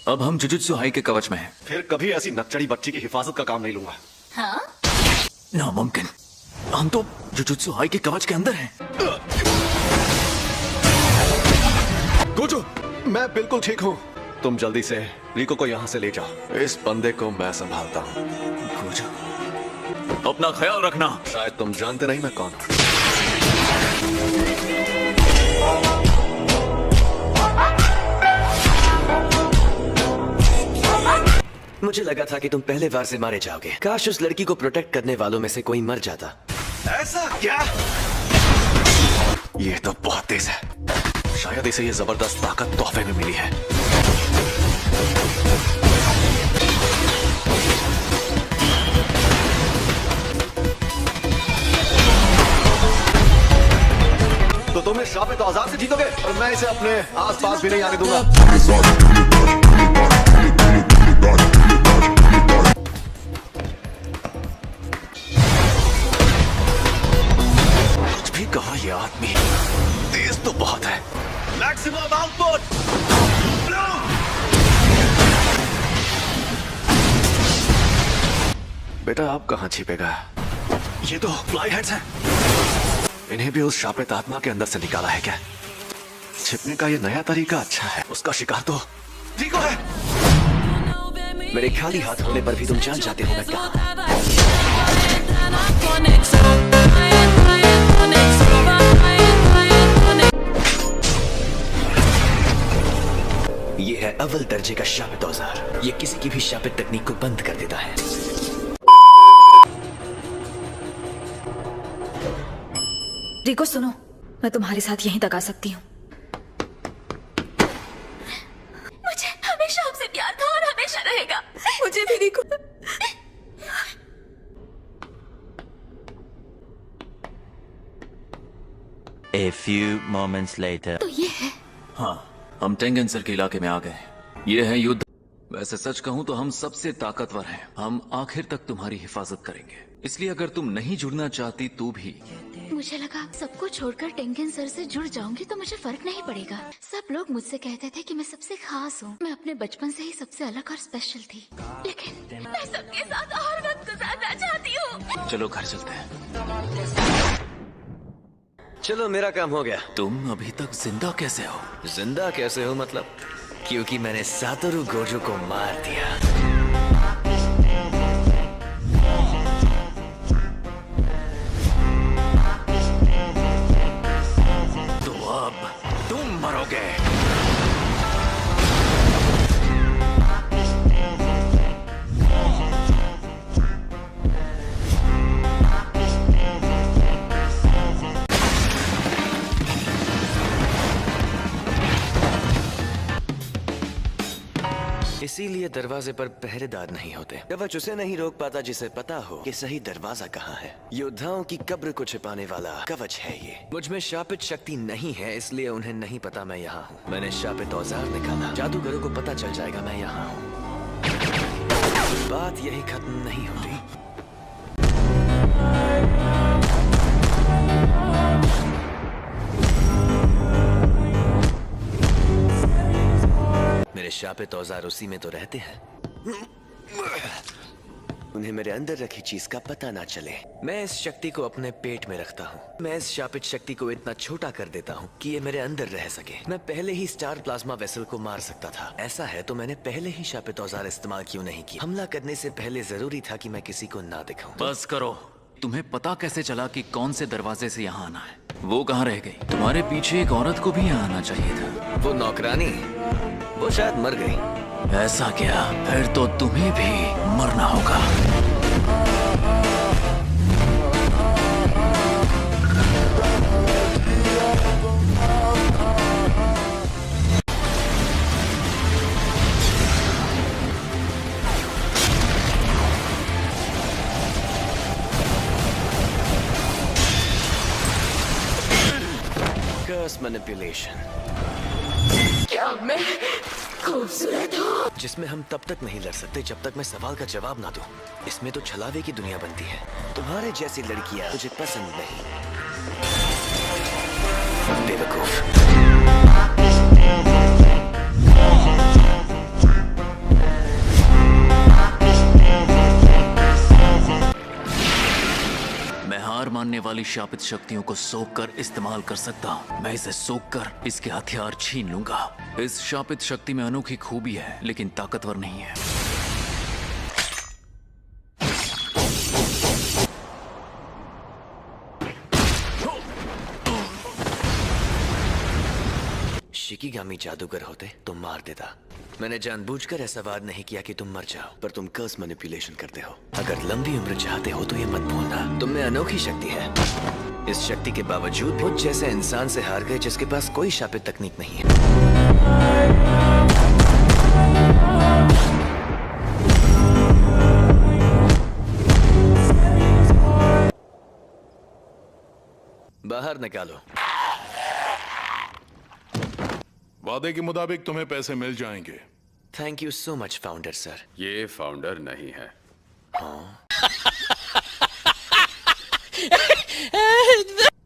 अब हम jujutsu high के कवच में हैं। फिर कभी ऐसी नकचड़ी बच्ची की हिफाजत का काम नहीं लूंगा। हाँ? नामुमकिन, हम तो जुजुत्सु हाई के कवच के अंदर हैं। गोजो, मैं बिल्कुल ठीक हूँ। तुम जल्दी से रिको को यहाँ से ले जाओ। इस बंदे को मैं संभालता हूँ। गोजो, अपना ख्याल रखना। शायद तुम जानते नहीं मैं कौन हूँ। मुझे लगा था कि तुम पहले वार से मारे जाओगे। काश उस लड़की को प्रोटेक्ट करने वालों में से कोई मर जाता। ऐसा क्या? ये तो बहुत तेज है। शायद इसे ये जबरदस्त ताकत तोहफे में मिली है। तो तुम इस शापित औजार से जीतोगे और मैं इसे अपने आसपास भी नहीं आने दूंगा। कुछ भी कहा ये आदमी तेज तो बहुत है। Maximum output. बेटा आप कहाँ छिपेगा? ये तो फ्लाई हेड्स हैं। इन्हें भी उस शापित आत्मा के अंदर से निकाला है क्या? छिपने का ये नया तरीका अच्छा है। उसका शिकार तो रिको है। मेरे खाली हाथ होने पर भी तुम जान जाते हो मैं कहाँ। ये है अव्वल दर्जे का शापित औजार। ये किसी की भी शापित तकनीक को बंद कर देता है। रिको सुनो, मैं तुम्हारे साथ यहीं तक आ सकती हूँ। मुझे हमेशा आपसे प्यार था और हमेशा रहेगा। मुझे भी रिको। A few moments later. तो ये है। हाँ, हम टेंगेंसर के इलाके में आ गए। ये है युद्ध। वैसे सच कहूँ तो हम सबसे ताकतवर हैं। हम आखिर तक तुम्हारी हिफाजत करेंगे। इसलिए अगर तुम नहीं जुड़ना चाहती तो भी। मुझे लगा सबको छोड़कर टेंगेन सर से जुड़ जाऊंगी तो मुझे फर्क नहीं पड़ेगा। सब लोग मुझसे कहते थे कि मैं सबसे खास हूँ। मैं अपने बचपन से ही सबसे अलग और स्पेशल थी। लेकिन मैं सबके साथ और वक्त गुजारना चाहती हूँ। चलो घर चलते हैं। चलो मेरा काम हो गया। तुम अभी तक जिंदा कैसे हो? जिंदा कैसे हो मतलब? क्योंकि मैंने सातोरु गोजो को मार दिया। तो अब तुम मरोगे। इसीलिए दरवाजे पर पहरेदार नहीं होते। कवच उसे नहीं रोक पाता जिसे पता हो कि सही दरवाजा कहाँ है। योद्धाओं की कब्र को छिपाने वाला कवच है ये। मुझ में शापित शक्ति नहीं है, इसलिए उन्हें नहीं पता मैं यहाँ हूँ। मैंने शापित औजार निकाला। जादूगरों को पता चल जाएगा मैं यहाँ हूँ। बात यही खत्म नहीं होती। मेरे शापित औजार उसी में तो रहते हैं। उन्हें मेरे अंदर रखी चीज का पता ना चले। मैं इस शक्ति को अपने पेट में रखता हूँ। मैं इस शापित शक्ति को इतना छोटा कर देता हूँ कि ये मेरे अंदर रह सके। मैं पहले ही स्टार प्लाज्मा वेसल को मार सकता था। ऐसा है तो मैंने पहले ही शापित औजार इस्तेमाल क्यों नहीं किया? हमला करने से पहले जरूरी था कि मैं किसी को ना दिखाऊं। बस करो। तुम्हें पता कैसे चला कि कौन से दरवाजे से यहाँ आना है? वो कहाँ रह गई? तुम्हारे पीछे एक औरत को भी यहाँ आना चाहिए था। वो नौकरानी, वो शायद मर गई। ऐसा क्या? फिर तो तुम्हें भी मरना होगा। कर्स मैनिपुलेशन। क्या मैं खूबसूरत हूँ? जिसमें हम तब तक नहीं लड़ सकते जब तक मैं सवाल का जवाब ना दूं। इसमें तो छलावे की दुनिया बनती है। तुम्हारे जैसी लड़कियां मुझे पसंद नहीं। बेवकूफ। मारने वाली शापित शक्तियों को सोख कर इस्तेमाल कर सकता हूँ। मैं इसे सोख कर इसके हथियार छीन लूंगा। इस शापित शक्ति में अनोखी खूबी है, लेकिन ताकतवर नहीं है। शिकिगामी जादूगर होते तो मार देता। मैंने जानबूझकर ऐसा वाद नहीं किया कि तुम मर जाओ, पर तुम कर्स मैनिपुलेशन करते हो। अगर लंबी उम्र चाहते हो तो ये मत भूलना, तुम में अनोखी शक्ति है। इस शक्ति के बावजूद मुझ जैसे इंसान से हार गए जिसके पास कोई शापित तकनीक नहीं है। बाहर निकालो। वादे के मुताबिक तुम्हें पैसे मिल जाएंगे। Thank you so much founder sir. ये फाउंडर नहीं है।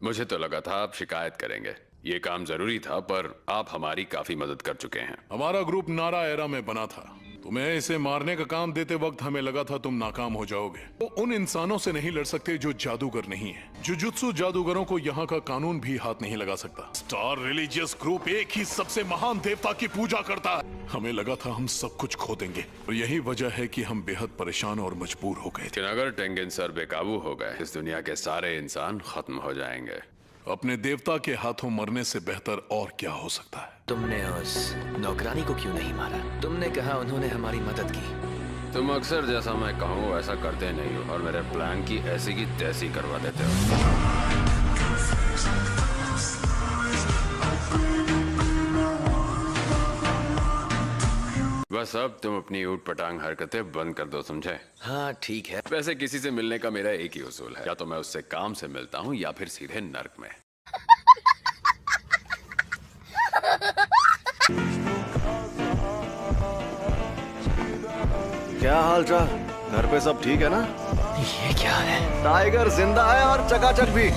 मुझे तो लगा था आप शिकायत करेंगे। ये काम जरूरी था, पर आप हमारी काफी मदद कर चुके हैं। हमारा ग्रुप नारा एरा में बना था। तुम्हें इसे मारने का काम देते वक्त हमें लगा था तुम नाकाम हो जाओगे। वो उन इंसानों से नहीं लड़ सकते जो जादूगर नहीं है। जुजुत्सु जादूगरों को यहाँ का कानून भी हाथ नहीं लगा सकता। स्टार रिलीजियस ग्रुप एक ही सबसे महान देवता की पूजा करता है। हमें लगा था हम सब कुछ खो देंगे, और यही वजह है कि हम बेहद परेशान और मजबूर हो गए थे। लेकिन अगर टेंगेन सर बेकाबू हो गए, इस दुनिया के सारे इंसान खत्म हो जाएंगे। अपने देवता के हाथों मरने से बेहतर और क्या हो सकता है। तुमने उस नौकरानी को क्यों नहीं मारा? तुमने कहा उन्होंने हमारी मदद की। तुम अक्सर जैसा मैं कहूँ वैसा करते नहीं हो, और मेरे प्लान की ऐसी की तैसी करवा देते हो। बस अब तुम अपनी ऊट पटांग हरकतें बंद कर दो, समझे? हाँ ठीक है। वैसे किसी से मिलने का मेरा एक ही उसूल है, या तो मैं उससे काम से मिलता हूँ या फिर सीधे नर्क में। क्या हाल चाल? घर पे सब ठीक है ना? ये क्या है? टाइगर जिंदा है और चकाचक भी।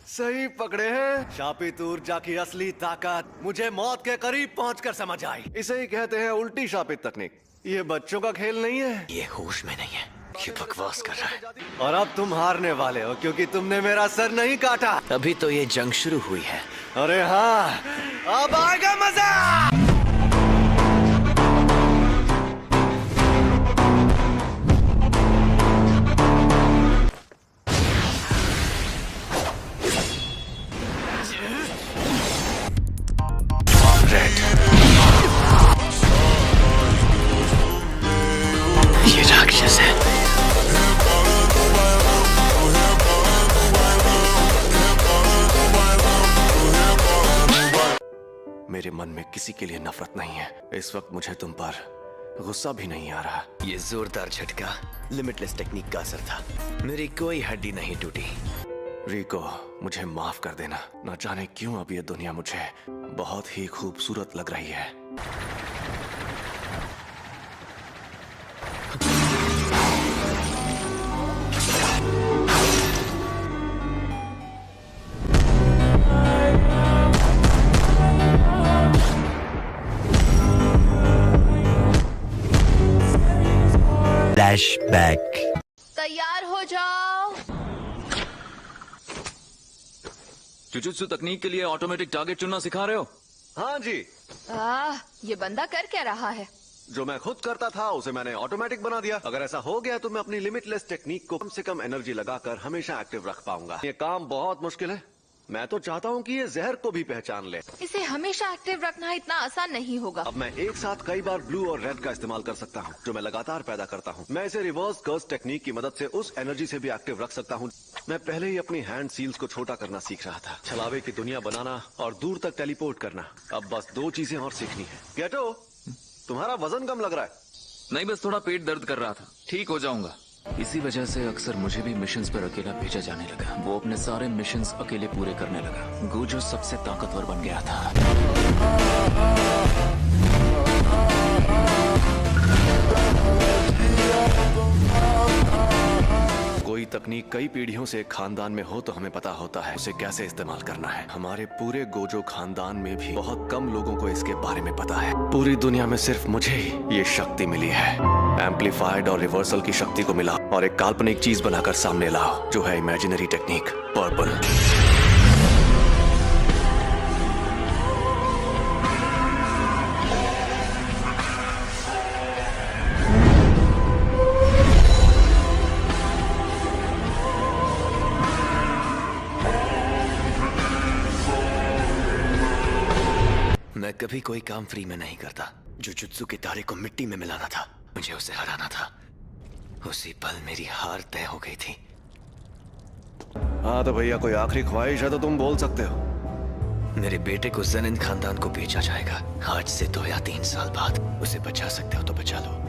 सही पकड़े हैं। शापित ऊर्जा की असली ताकत मुझे मौत के करीब पहुंचकर समझ आई। इसे ही कहते हैं उल्टी शापित तकनीक। ये बच्चों का खेल नहीं है। ये होश में नहीं है, ये बकवास कर रहा है। और अब तुम हारने वाले हो, क्योंकि तुमने मेरा सर नहीं काटा। अभी तो ये जंग शुरू हुई है। अरे हाँ, अब आएगा मजा। ये राक्षस है। मेरे मन में किसी के लिए नफरत नहीं है। इस वक्त मुझे तुम पर गुस्सा भी नहीं आ रहा। ये जोरदार झटका लिमिटलेस टेक्निक का असर था। मेरी कोई हड्डी नहीं टूटी। रिको, मुझे माफ कर देना। न जाने क्यों अब ये दुनिया मुझे बहुत ही खूबसूरत लग रही है। Flashback. तैयार हो जाओ। जुजुत्सु तकनीक के लिए ऑटोमेटिक टारगेट चुनना सिखा रहे हो? हाँ जी, ये बंदा कर क्या रहा है? जो मैं खुद करता था उसे मैंने ऑटोमेटिक बना दिया। अगर ऐसा हो गया तो मैं अपनी लिमिटलेस टेक्निक को कम से कम एनर्जी लगाकर हमेशा एक्टिव रख पाऊंगा। ये काम बहुत मुश्किल है। मैं तो चाहता हूँ कि ये जहर को भी पहचान ले। इसे हमेशा एक्टिव रखना इतना आसान नहीं होगा। अब मैं एक साथ कई बार ब्लू और रेड का इस्तेमाल कर सकता हूँ, जो मैं लगातार पैदा करता हूँ। मैं इसे रिवर्स कर्स टेक्निक की मदद से उस एनर्जी से भी एक्टिव रख सकता हूँ। मैं पहले ही अपनी हैंड सील्स को छोटा करना सीख रहा था, छलावे की दुनिया बनाना और दूर तक टेलीपोर्ट करना। अब बस 2 चीजें और सीखनी है। गेटो, तुम्हारा वजन कम लग रहा है। नहीं, बस थोड़ा पेट दर्द कर रहा था। ठीक हो जाऊंगा। इसी वजह से अक्सर मुझे भी मिशंस पर अकेला भेजा जाने लगा। वो अपने सारे मिशंस अकेले पूरे करने लगा। गोजो सबसे ताकतवर बन गया था। कोई कोई तकनीक कई पीढ़ियों से एक खानदान में हो तो हमें पता होता है उसे कैसे इस्तेमाल करना है। हमारे पूरे गोजो खानदान में भी बहुत कम लोगों को इसके बारे में पता है। पूरी दुनिया में सिर्फ मुझे ही ये शक्ति मिली है। एम्पलीफाइड और रिवर्सल की शक्ति को मिला और एक काल्पनिक चीज बनाकर सामने लाओ, जो है इमेजिनरी टेक्निक पर्पल। मैं कभी कोई काम फ्री में नहीं करता। जुजुत्सु के तारे को मिट्टी में मिलाना था, मुझे उसे हराना था। उसी पल मेरी हार तय हो गई थी। हाँ तो भैया कोई आखिरी ख्वाहिश है तो तुम बोल सकते हो। मेरे बेटे को जेनिन खानदान को बेचा जाएगा। आज से 2 या 3 साल बाद। उसे बचा सकते हो तो बचा लो।